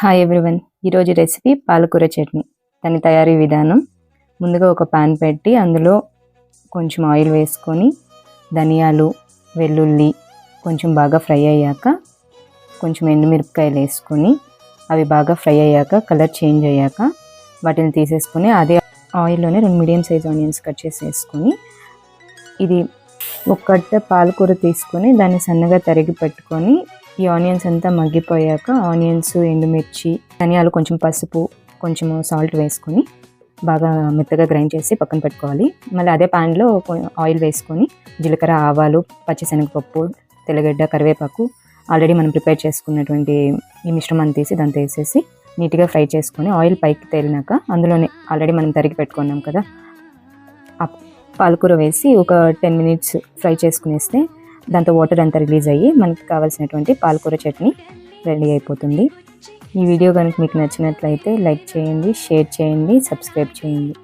Hi everyone, ఈరోజు recipe పాలకూర చట్నీ. దాని తయారీ విధానం: ముందుగా ఒక పాన్ పెట్టి అందులో కొంచెం ఆయిల్ వేసుకొని ధనియాలు, వెల్లుల్లి కొంచెం బాగా ఫ్రై అయ్యాక కొంచెం ఎండుమిరపకాయలు వేసుకొని అవి బాగా ఫ్రై అయ్యాక కలర్ చేంజ్ అయ్యాక వాటిని తీసేసుకొని అదే ఆయిల్లోనే 2 మీడియం సైజ్ ఆనియన్స్ కట్ చేసి వేసుకొని ఇది ఒక కట్ట పాలకూర తీసుకొని దాన్ని సన్నగా తరిగి పెట్టుకొని ఈ ఆనియన్స్ అంతా మగ్గిపోయాక ఆనియన్స్, ఎండుమిర్చి, ధనియాలు, కొంచెం పసుపు, కొంచెం సాల్ట్ వేసుకొని బాగా మెత్తగా గ్రైండ్ చేసి పక్కన పెట్టుకోవాలి. మళ్ళీ అదే ప్యాన్లో ఆయిల్ వేసుకొని జీలకర్ర, ఆవాలు, పచ్చిశనగపప్పు, తెల్లగడ్డ, కరివేపాకు ఆల్రెడీ మనం ప్రిపేర్ చేసుకున్నటువంటి ఈ మిశ్రమాన్ని తీసి దాంతో వేసేసి నీట్గా ఫ్రై చేసుకొని ఆయిల్ పైకి తేలినాక అందులోనే ఆల్రెడీ మనం తరిగి పెట్టుకున్నాం కదా ఆ పాలకూర వేసి ఒక 10 మినిట్స్ ఫ్రై చేసుకునేస్తే దాంతో వాటర్ అంతా రిలీజ్ అయ్యి మనకి కావాల్సినటువంటి పాలకూర చట్నీ రెడీ అయిపోతుంది. ఈ వీడియో కనుక మీకు నచ్చినట్లయితే లైక్ చేయండి, షేర్ చేయండి, సబ్స్క్రైబ్ చేయండి.